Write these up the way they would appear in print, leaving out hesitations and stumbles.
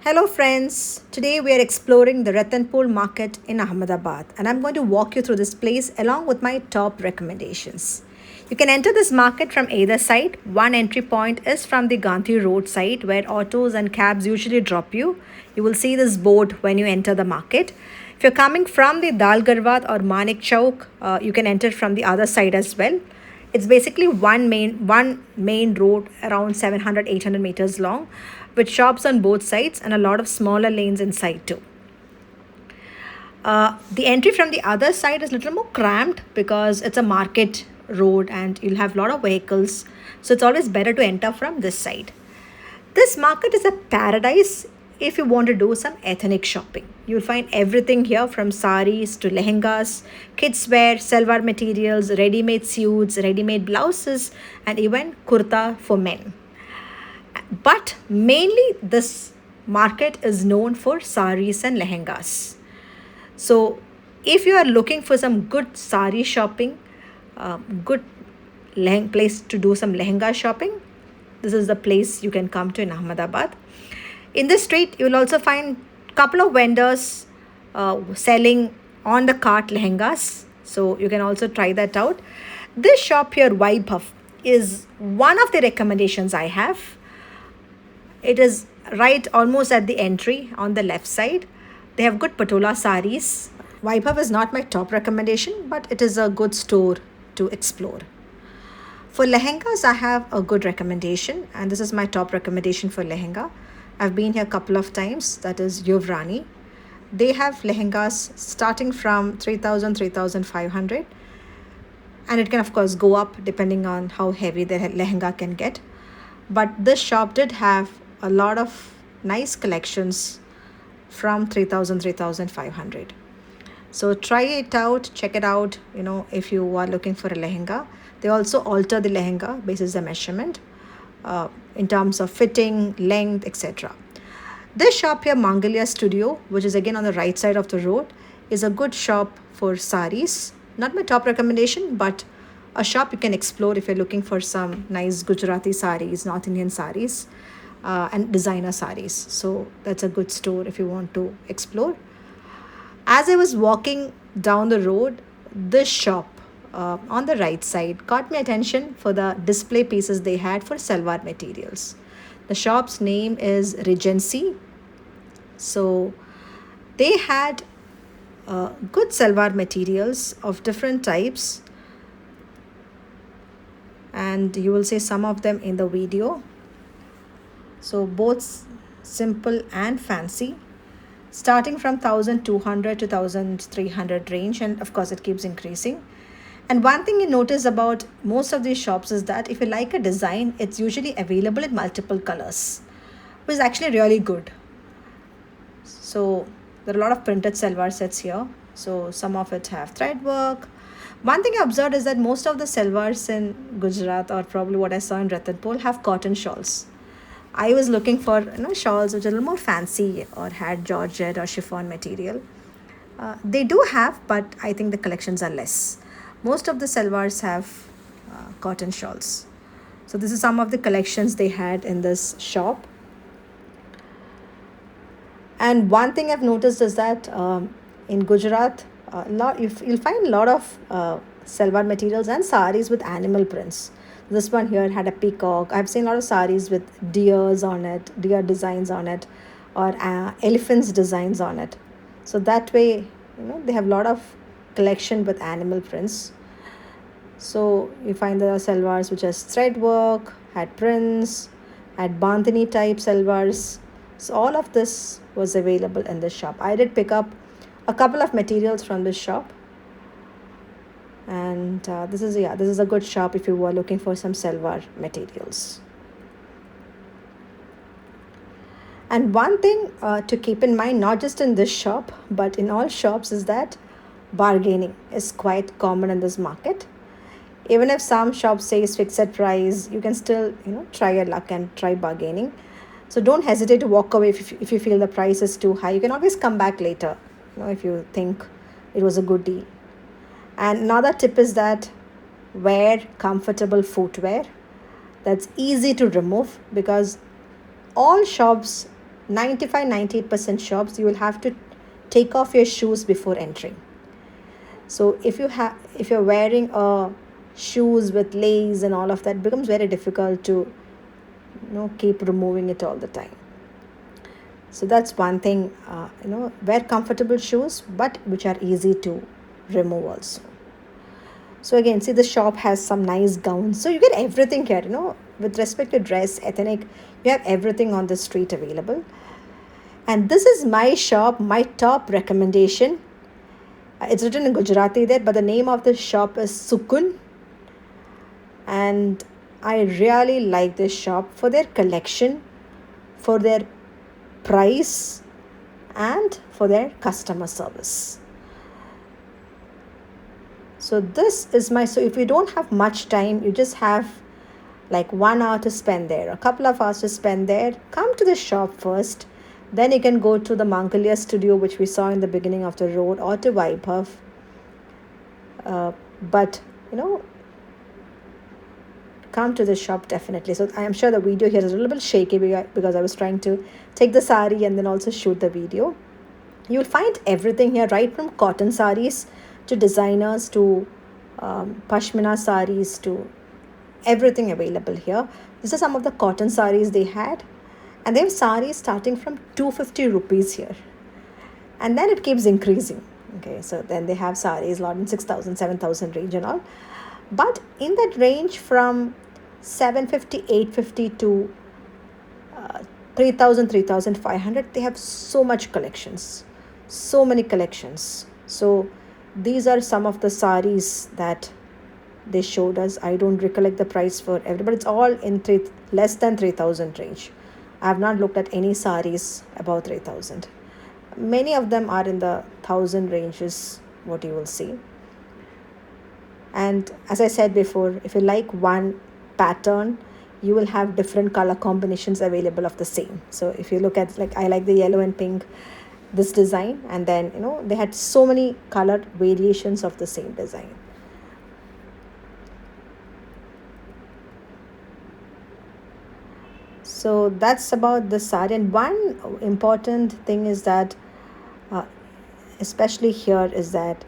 Hello, friends. Today we are exploring the Ratanpol market in Ahmedabad, and I'm going to walk you through this place along with my top recommendations. You can enter this market from either side. One entry point is from the Gandhi Road side, where autos and cabs usually drop you. You will see this board when you enter the market. If you're coming from the Dal Garwat or Manik Chowk, you can enter from the other side as well. It's basically one main road around 700-800 meters long, with shops on both sides and a lot of smaller lanes inside too. The entry from the other side is a little more cramped because it's a market road and you'll have a lot of vehicles. So it's always better to enter from this side. This market is a paradise if you want to do some ethnic shopping. You'll find everything here from saris to lehengas, kids wear, salwar materials, ready made suits, ready made blouses, and even kurta for men. But mainly, this market is known for saris and lehengas. So, if you are looking for some good sari shopping, good place to do some lehenga shopping, this is the place you can come to in Ahmedabad. In this street, you will also find couple of vendors selling on the cart lehengas. So you can also try that out. This shop here, Vaibhav, is one of the recommendations I have. It is right almost at the entry on the left side. They have good patola saris. Vaibhav is not my top recommendation, but it is a good store to explore. For lehengas, I have a good recommendation, and this is my top recommendation for lehenga. I've been here a couple of times, that is Yuvrani. They have lehengas starting from 3,000, 3,500, and it can, of course, go up depending on how heavy the lehenga can get. But this shop did have a lot of nice collections from 3,000, 3,500. So try it out, check it out, if you are looking for a lehenga. They also alter the lehenga basis the measurement in terms of fitting, length, etc. This shop here, Mangalya Studio, which is again on the right side of the road, is a good shop for saris. Not my top recommendation, but a shop you can explore if you're looking for some nice Gujarati saris, North Indian saris, and designer saris. So that's a good store if you want to explore. As I was walking down the road, this shop on the right side caught my attention for the display pieces they had for salwar materials. The shop's name is Regency. So they had good salwar materials of different types, and you will see some of them in the video. So both simple and fancy, starting from 1,200 to 1,300 range, and of course it keeps increasing. And one thing you notice about most of these shops is that if you like a design, it's usually available in multiple colors, which is actually really good. So there are a lot of printed salwar sets here. So some of it have thread work. One thing I observed is that most of the salwars in Gujarat, or probably what I saw in Ratanpol, have cotton shawls. I was looking for shawls which are a little more fancy or had georgette or chiffon material. They do have, but I think the collections are less. Most of the salwars have cotton shawls. So this is some of the collections they had in this shop. And one thing I've noticed is that in Gujarat, you'll find a lot of salwar materials and saris with animal prints. This one here had a peacock. I've seen a lot of saris with deers on it, deer designs on it, or elephants designs on it. So that way, they have a lot of collection with animal prints. So you find there are salwars which has thread work, had prints, had bandhani type salwars. So all of this was available in this shop. I did pick up a couple of materials from this shop, and this is a good shop if you were looking for some salwar materials. And one thing to keep in mind, not just in this shop but in all shops, is that bargaining is quite common in this market. Even if some shops says fixed price, you can still try your luck and try bargaining. So don't hesitate to walk away if you feel the price is too high. You can always come back later, if you think it was a good deal. And another tip is that wear comfortable footwear that's easy to remove, because all shops 98% shops, you will have to take off your shoes before entering. So if you're wearing shoes with lace and all of that, it becomes very difficult to keep removing it all the time. So that's one thing. Wear comfortable shoes, but which are easy to remove also. So again, see, the shop has some nice gowns. So you get everything here, with respect to dress, ethnic, you have everything on the street available. And this is my shop, my top recommendation. It's written in Gujarati there, but the name of the shop is Sukun. And I really like this shop for their collection, for their price, and for their customer service. So this is so if you don't have much time, you just have like 1 hour to spend there, a couple of hours to spend there, come to the shop first. Then you can go to the Mangalya studio, which we saw in the beginning of the road, or to Vaibhav. But come to the shop definitely. So I am sure the video here is a little bit shaky because I was trying to take the sari and then also shoot the video. You'll find everything here, right from cotton saris to designers to pashmina saris to everything available here. These are some of the cotton saris they had, and they have saris starting from 250 rupees here, and then it keeps increasing. Okay, so then they have saris a lot in 6,000, 7,000 range and all, but in that range from 750, 850 to 3,000, 3,500, they have so much collections, so many collections. So these are some of the saris that they showed us. I don't recollect the price for everybody. It's all in less than 3,000 range. I have not looked at any saris above 3,000. Many of them are in the 1,000 ranges, what you will see. And as I said before, if you like one pattern, you will have different color combinations available of the same. So if you look at, like, I like the yellow and pink, this design, and then they had so many color variations of the same design. So that's about the sari. And one important thing is that especially here is that,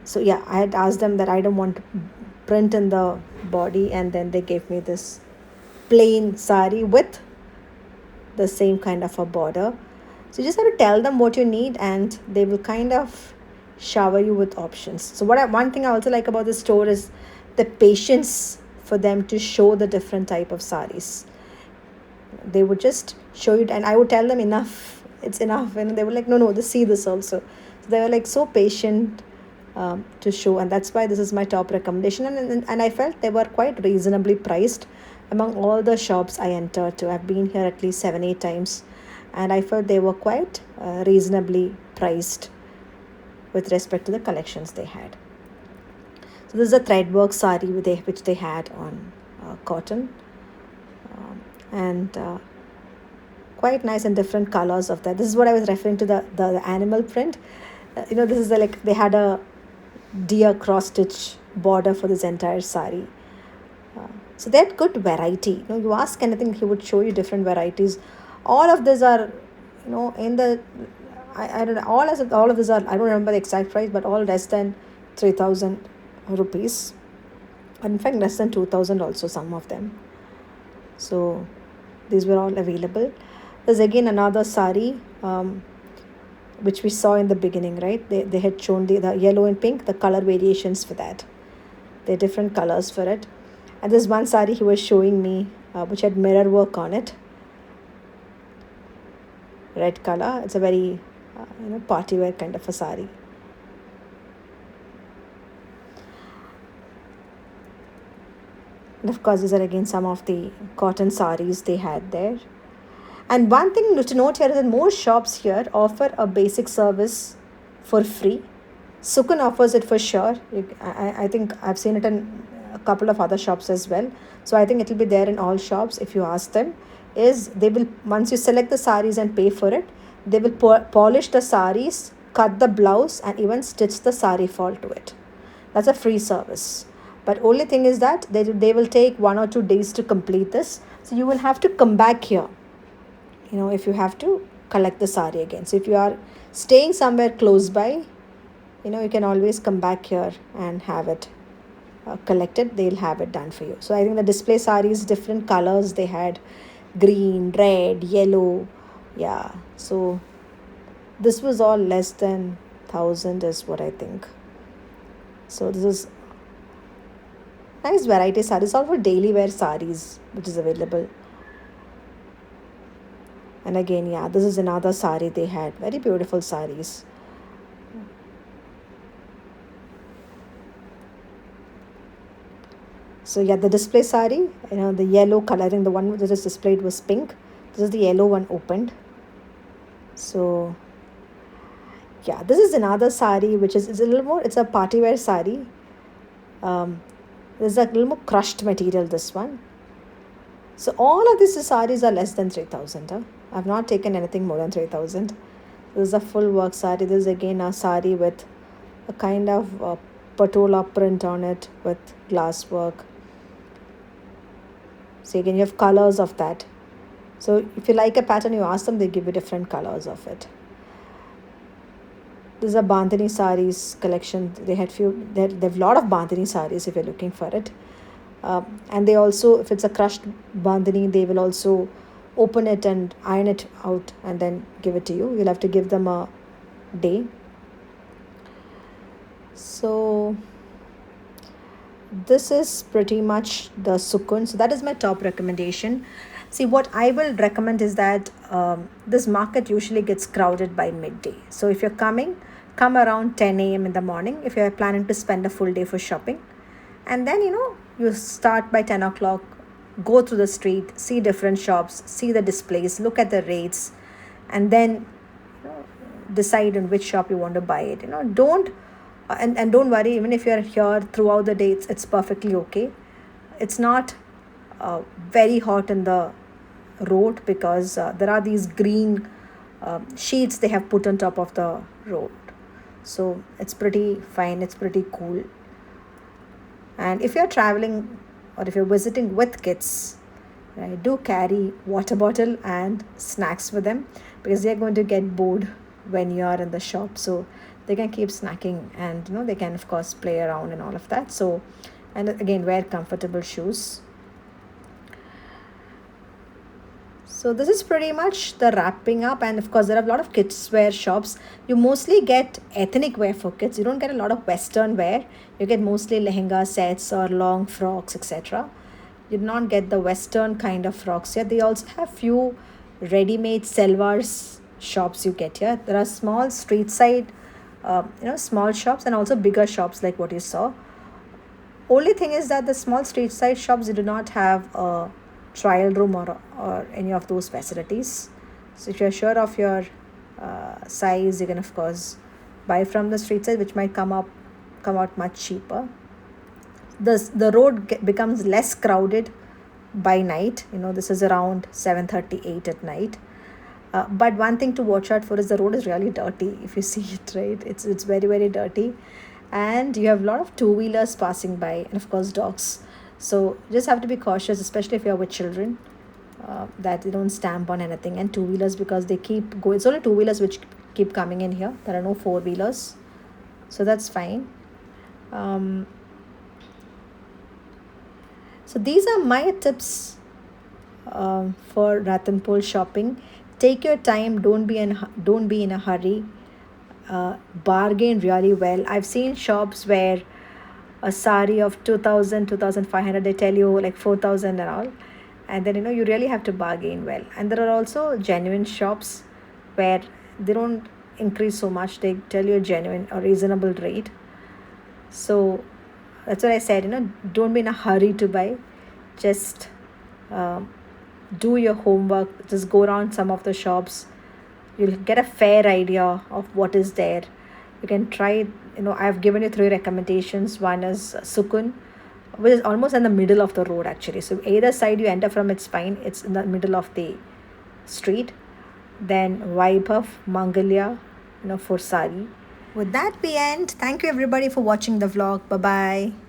so yeah, I had asked them that I don't want print in the body, and then they gave me this plain sari with the same kind of a border. So you just have to tell them what you need, and they will kind of shower you with options. So one thing I also like about the store is the patience for them to show the different type of saris. They would just show you, and I would tell them enough, it's enough, and they were like, no, see this also. So they were like so patient to show, and that's why this is my top recommendation. And I felt they were quite reasonably priced among all the shops I entered to. I've been here at least 7-8 times, and I felt they were quite reasonably priced with respect to the collections they had. So this is a threadwork sari which they had on cotton, and quite nice and different colors of that. This is what I was referring to, the animal print. This is they had a deer cross stitch border for this entire sari. So they had good variety. You ask anything, he would show you different varieties. All of these are, in the I don't know, all of these are, I don't remember the exact price, but all less than 3,000 rupees. In fact, less than 2,000 also, some of them. So these were all available. There's again another sari, which we saw in the beginning, right? They had shown the yellow and pink, the color variations for that. There are different colors for it. And there's one sari he was showing me, which had mirror work on it. Red color. It's a very, party wear kind of a sari. And of course, these are again some of the cotton saris they had there. And one thing to note here is that most shops here offer a basic service for free. Sukun offers it for sure. I think I've seen it in a couple of other shops as well. So I think it will be there in all shops if you ask them. They will, once you select the saris and pay for it, they will polish the saris, cut the blouse, and even stitch the sari fall to it. That's a free service. But only thing is that they will take 1 or 2 days to complete this. So you will have to come back here if you have to collect the sari again. So if you are staying somewhere close by, you can always come back here and have it collected. They'll have it done for you. So I think the display saris, different colors they had, green, red, yellow. Yeah. So this was all less than 1,000 is what I think. So this is nice variety saris, all for daily wear saris which is available. And again, yeah, this is another sari they had. Very beautiful saris. So yeah, the display sari, the yellow color, I think the one that is displayed was pink. This is the yellow one opened. So yeah, this is another sari which is a little more, it's a party wear sari. There's a little more crushed material, this one. So all of these saris are less than 3,000. Huh? I've not taken anything more than 3,000. This is a full work sari. This is again a sari with a kind of patola print on it with glass work. So again, you have colors of that. So if you like a pattern, you ask them, they give you different colors of it. This is a Bandhani saris collection. They have a lot of Bandhani saris if you're looking for it. And they also, if it's a crushed Bandhani, they will also open it and iron it out and then give it to you. You'll have to give them a day. So this is pretty much the Sukun. So that is my top recommendation. See, what I will recommend is that this market usually gets crowded by midday. So if you're coming, come around 10 a.m. in the morning if you're planning to spend a full day for shopping. And then, you start by 10 o'clock, go through the street, see different shops, see the displays, look at the rates, and then decide on which shop you want to buy it. Don't and don't worry, even if you're here throughout the day, it's perfectly okay. It's not very hot in the road because there are these green sheets they have put on top of the road. So it's pretty fine, it's pretty cool. And if you're traveling or if you're visiting with kids, right, do carry water bottle and snacks with them because they're going to get bored when you are in the shop. So they can keep snacking and they can of course play around and all of that. So, and again, wear comfortable shoes. So this is pretty much the wrapping up, and of course there are a lot of kids wear shops. You mostly get ethnic wear for kids. You don't get a lot of western wear. You get mostly lehenga sets or long frocks, etc. You do not get the western kind of frocks here. They also have few ready-made salwars shops you get here. There are small street side small shops and also bigger shops like what you saw. Only thing is that the small street side shops, they do not have a trial room or any of those facilities. So if you're sure of your size, you can of course buy from the street side, which might come out much cheaper. The road becomes less crowded by night. This is around 7:38 at night. But one thing to watch out for is the road is really dirty. If you see it, right, it's very, very dirty, and you have a lot of two-wheelers passing by, and of course dogs. So just have to be cautious, especially if you're with children, that they don't stamp on anything. And two-wheelers, because they keep going. It's only two-wheelers which keep coming in here. There are no four-wheelers, so that's fine. So these are my tips for Ratanpol shopping. Take your time. Don't be in a hurry. Bargain really well. I've seen shops where a sari of 2,000, 2,500, they tell you like 4,000 and all, and then you really have to bargain well. And there are also genuine shops where they don't increase so much. They tell you a genuine or reasonable rate. So that's what I said. Don't be in a hurry to buy. Just do your homework. Just go around some of the shops. You'll get a fair idea of what is there. You can try. I've given you 3 recommendations. One is Sukun, which is almost in the middle of the road actually. So either side you enter from, it's fine. It's in the middle of the street. Then Vaibhav, Mangalya, for sari. With that we end. Thank you everybody for watching the vlog. Bye bye.